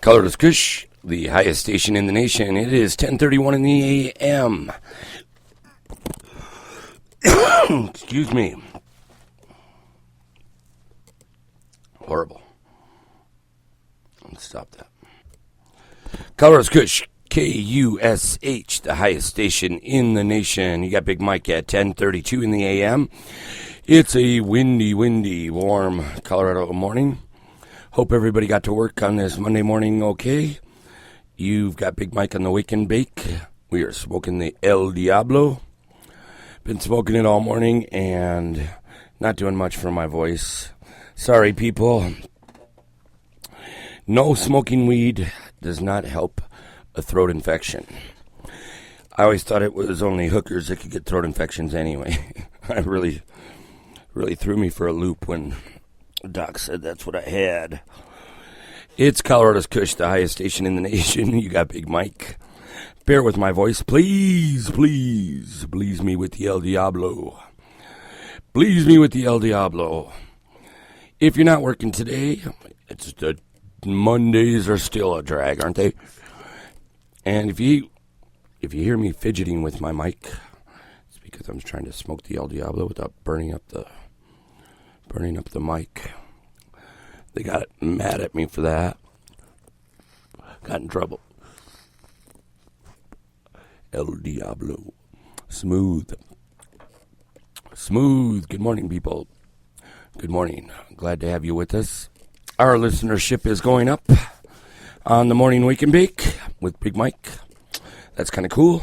Colorless Kush, the highest station in the nation. It is 10:31 in the a.m. Excuse me. Horrible. Let's stop that. Colorless Kush, KUSH, the highest station in the nation. You got Big Mike at 10:32 in the a.m. It's a windy, warm Colorado morning. Hope everybody got to work on this Monday morning okay. You've got Big Mike on the Wake and Bake. We are smoking the El Diablo. Been smoking it all morning and not doing much for my voice. Sorry, people. No smoking weed does not help a throat infection. I always thought it was only hookers that could get throat infections anyway. I really threw me for a loop when Doc said that's what I had. It's Colorado's Kush, the highest station in the nation. You got Big Mike. Bear with my voice. Please me with the El Diablo. Please me with the El Diablo. If you're not working today, it's the Mondays are still a drag, aren't they? And if you hear me fidgeting with my mic, it's because I'm trying to smoke the El Diablo without burning up the mic. They got mad at me for that. Got in trouble. El Diablo. Smooth. Good morning, people. Good morning. Glad to have you with us. Our listenership is going up on the morning Wake and Bake with Big Mike. That's kind of cool.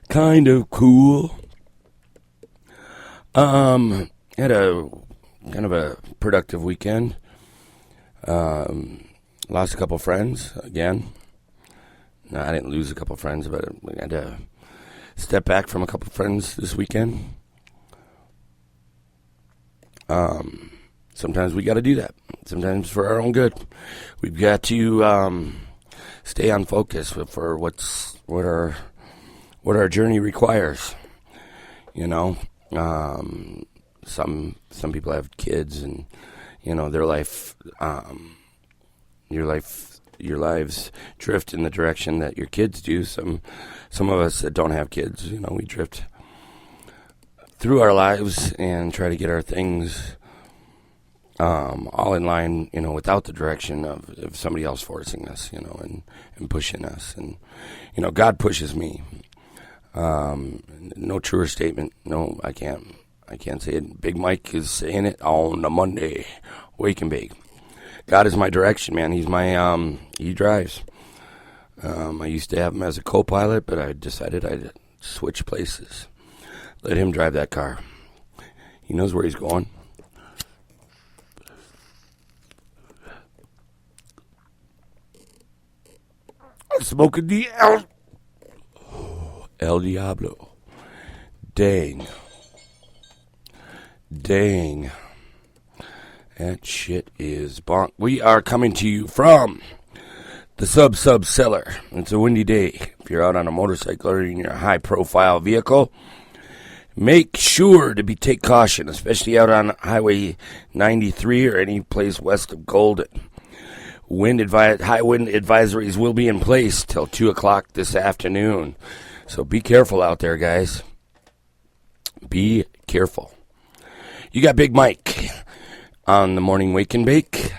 Had a kind of a productive weekend. Lost a couple friends again. No, I didn't lose a couple friends, but I had to step back from a couple friends this weekend. Sometimes we got to do that. Sometimes for our own good. We've got to stay on focus for what our journey requires. You know, some people have kids, and you know their life. Your lives drift in the direction that your kids do. Some of us that don't have kids, you know, we drift through our lives and try to get our things all in line, you know, without the direction of somebody else forcing us, you know, and pushing us. And, you know, God pushes me. No truer statement. No, I can't say it. Big Mike is saying it on the Monday Wake and Bake. God is my direction, man. He's my, he drives. I used to have him as a co-pilot, but I decided I'd switch places. Let him drive that car. He knows where he's going. I'm smoking the El Diablo. Dang. That shit is bonk. We are coming to you from the sub cellar. It's a windy day. If you're out on a motorcycle or in your high-profile vehicle, make sure to take caution, especially out on Highway 93 or any place west of Golden. High wind advisories will be in place till 2 o'clock this afternoon. So be careful out there, guys. Be careful. You got Big Mike on the morning Wake and Bake.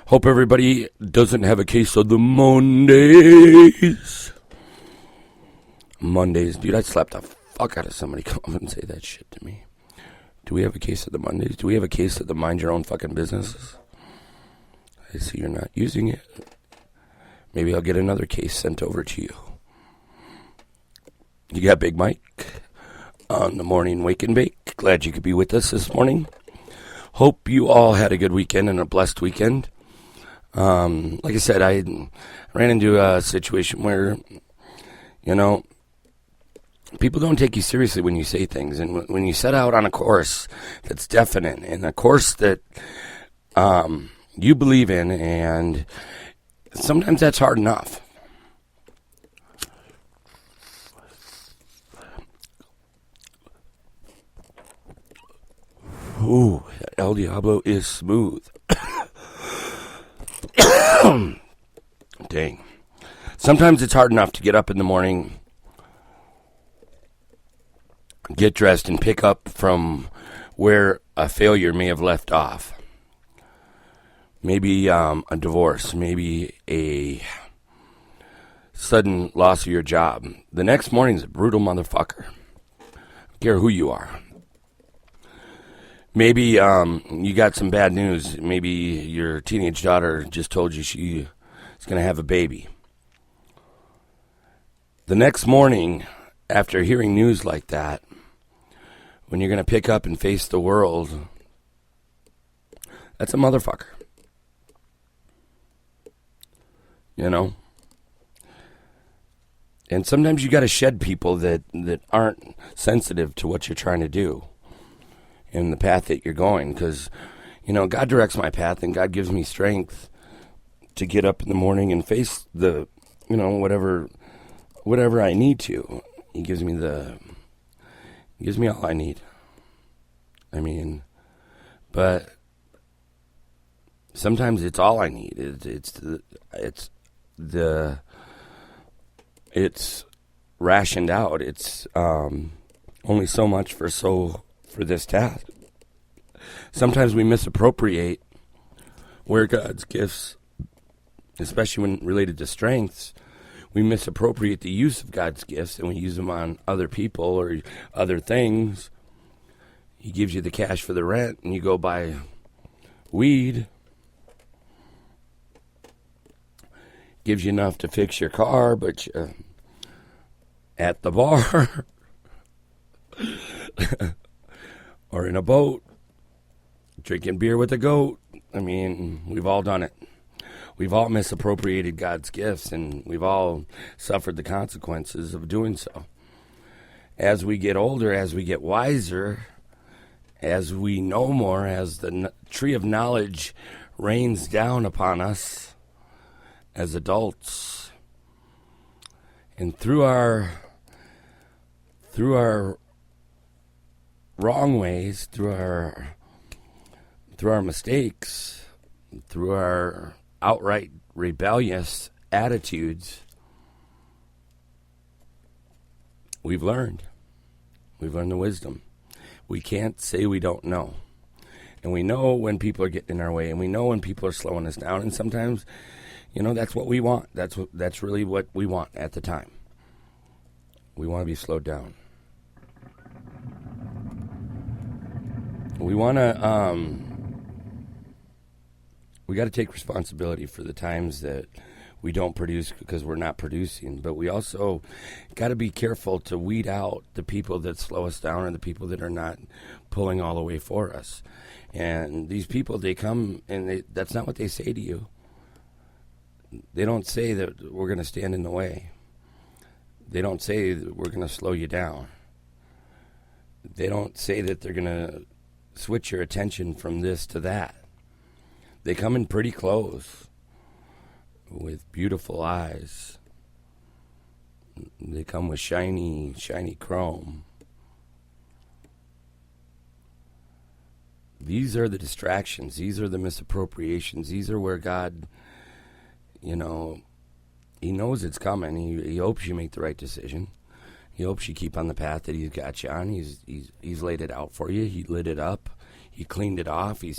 Hope everybody doesn't have a case of the Mondays. Dude, I'd slap the fuck out of somebody come up and say that shit to me. Do we have a case of the Mondays? Do we have a case of the mind your own fucking businesses? I see you're not using it. Maybe I'll get another case sent over to you. You got Big Mike on the morning Wake and Bake. Glad you could be with us this morning. Hope you all had a good weekend and a blessed weekend. Like I said, I ran into a situation where, you know, people don't take you seriously when you say things. And when you set out on a course that's definite and a course that you believe in, and sometimes that's hard enough. Ooh, El Diablo is smooth. Dang. Sometimes it's hard enough to get up in the morning, get dressed, and pick up from where a failure may have left off. Maybe a divorce, maybe a sudden loss of your job. The next morning's a brutal motherfucker. Don't care who you are. Maybe you got some bad news. Maybe your teenage daughter just told you she is going to have a baby. The next morning, after hearing news like that, when you're going to pick up and face the world, that's a motherfucker. You know? And sometimes you got to shed people that aren't sensitive to what you're trying to do and the path that you're going. Because, you know, God directs my path and God gives me strength to get up in the morning and face the, you know, whatever I need to. He gives me all I need. I mean, but sometimes it's all I need. It's rationed out. It's only so much for this task. Sometimes we misappropriate where God's gifts, especially when related to strengths, we misappropriate the use of God's gifts and we use them on other people or other things. He gives you the cash for the rent and you go buy weed. Gives you enough to fix your car, but you're at the bar or in a boat drinking beer with a goat. I mean, we've all done it. We've all misappropriated God's gifts, and we've all suffered the consequences of doing so. As we get older, as we get wiser, as we know more, as the tree of knowledge rains down upon us as adults, and through our wrong ways, through our mistakes, through our outright rebellious attitudes, we've learned the wisdom. We can't say we don't know. And we know when people are getting in our way, and we know when people are slowing us down, and sometimes, you know, that's what we want. That's really what we want at the time. We want to be slowed down. We want to we got to take responsibility for the times that we don't produce because we're not producing. But we also got to be careful to weed out the people that slow us down and the people that are not pulling all the way for us. And these people, they come and that's not what they say to you. They don't say that we're going to stand in the way. They don't say that we're going to slow you down. They don't say that they're going to switch your attention from this to that. They come in pretty clothes with beautiful eyes. They come with shiny chrome. These are the distractions. These are the misappropriations. These are where God, you know, He knows it's coming. He hopes you make the right decision. He hopes you keep on the path that He's got you on. He's laid it out for you. He lit it up. He cleaned it off. He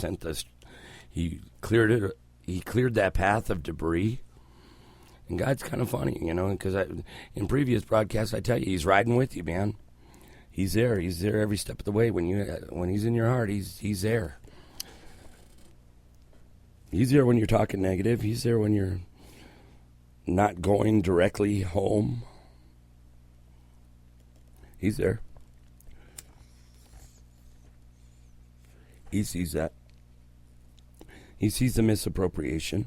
cleared it. He cleared that path of debris. And God's kind of funny, you know, because in previous broadcasts I tell you, He's riding with you, man. He's there. He's there every step of the way. When He's in your heart, He's there. He's there when you're talking negative. He's there when you're not going directly home. He's there. He sees that. He sees the misappropriation.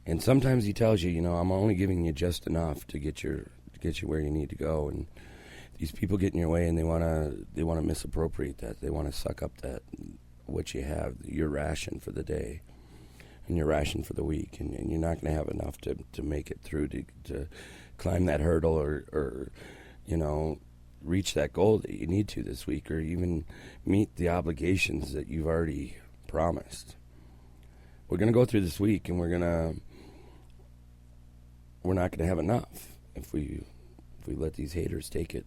And sometimes He tells you, you know, I'm only giving you just enough to get you where you need to go. And these people get in your way, and they want to misappropriate that. They want to suck up that what you have, your ration for the day, and your ration for the week, and you're not going to have enough to make it through to climb that hurdle or you know, reach that goal that you need to this week, or even meet the obligations that you've already promised. We're going to go through this week, and we're not going to have enough if we let these haters take it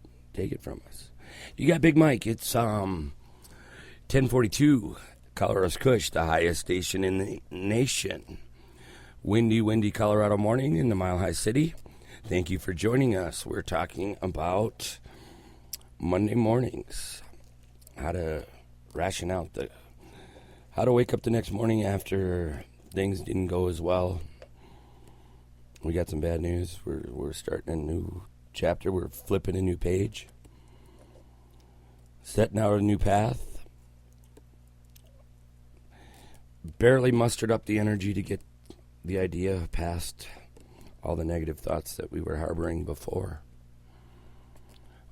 from us. You got Big Mike. It's 1042, Colorado's KUSH, the highest station in the nation. Windy Colorado morning in the Mile High City. Thank you for joining us. We're talking about Monday mornings, how to ration out how to wake up the next morning after things didn't go as well. We got some bad news. We're starting a new chapter. We're flipping a new page, setting out a new path. Barely mustered up the energy to get the idea past all the negative thoughts that we were harboring before.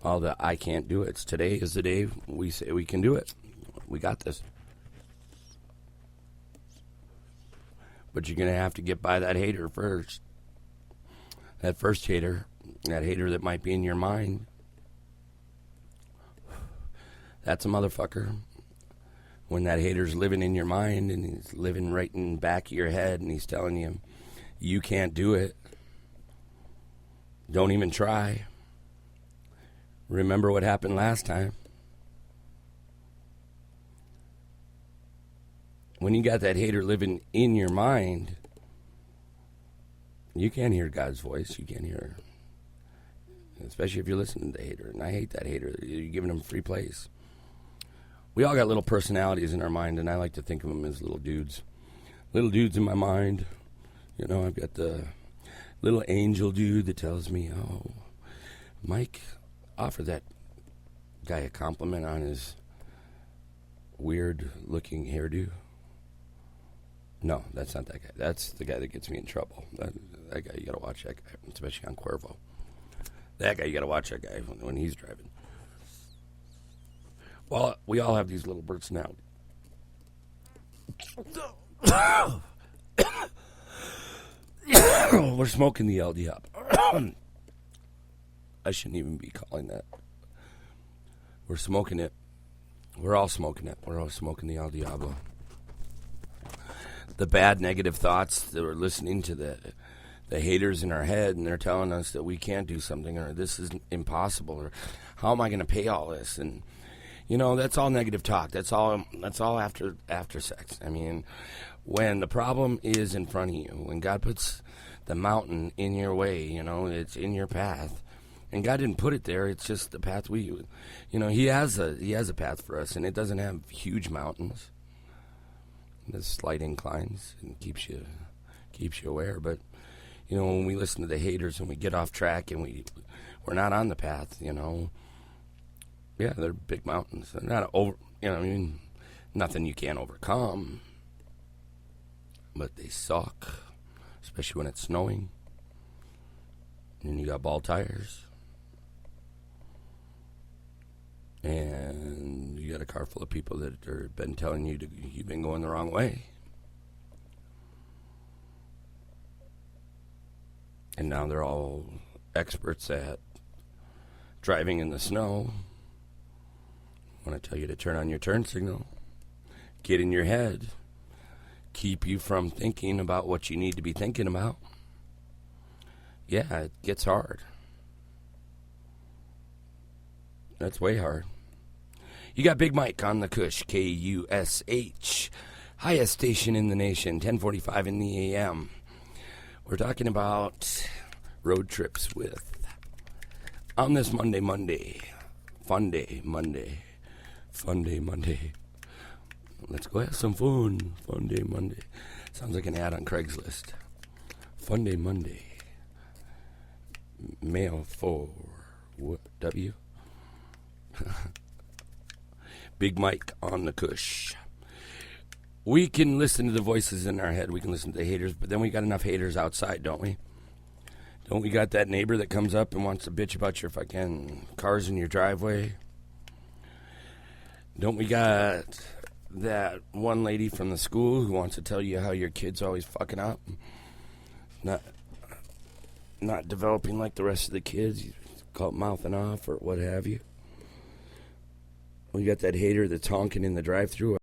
All the I can't do it. Today is the day we say we can do it. We got this. But you're going to have to get by that hater first. That first hater, that hater that might be in your mind. That's a motherfucker. When that hater's living in your mind and he's living right in the back of your head and he's telling you, you can't do it. Don't even try. Remember what happened last time. When you got that hater living in your mind, you can't hear God's voice. You can't hear, especially if you're listening to the hater. And I hate that hater. You're giving him free place. We all got little personalities in our mind, and I like to think of them as little dudes. Little dudes in my mind. You know, I've got the little angel dude that tells me, oh, Mike, offer that guy a compliment on his weird-looking hairdo. No, that's not that guy. That's the guy that gets me in trouble. That guy, you got to watch that guy, especially on Cuervo. That guy, you got to watch that guy when he's driving. Well, we all have these little personalities. We're smoking the LD up. I shouldn't even be calling that. We're smoking it. We're all smoking it. We're all smoking the El Diablo. The bad negative thoughts that we're listening to, the haters in our head, and they're telling us that we can't do something, or this is impossible, or how am I going to pay all this? And you know, that's all negative talk. That's all after sex. I mean, when the problem is in front of you, when God puts the mountain in your way, you know, it's in your path. And God didn't put it there. It's just the path He has a path for us, and it doesn't have huge mountains. There's slight inclines and keeps you aware. But you know, when we listen to the haters and we get off track and we're not on the path, you know. Yeah, they're big mountains. They're not nothing you can't overcome. But they suck, especially when it's snowing. And you got ball tires. And you got a car full of people that have been telling you you've been going the wrong way. And now they're all experts at driving in the snow. I want to tell you to turn on your turn signal. Get in your head. Keep you from thinking about what you need to be thinking about. Yeah, it gets hard. That's way hard. You got Big Mike on the KUSH, KUSH, highest station in the nation, 1045 in the AM. We're talking about road trips on this Monday. Fun day Monday. Let's go have some fun. Fun day Monday. Sounds like an ad on Craigslist. Fun day Monday. Mail for W. Big Mike on the KUSH. We can listen to the voices in our head. We can listen to the haters, but then we got enough haters outside, don't we? Don't we got that neighbor that comes up and wants to bitch about your fucking cars in your driveway? Don't we got that one lady from the school who wants to tell you how your kid's always fucking up? Not developing like the rest of the kids. You call it mouthing off or what have you. We got that hater that's honking in the drive-thru.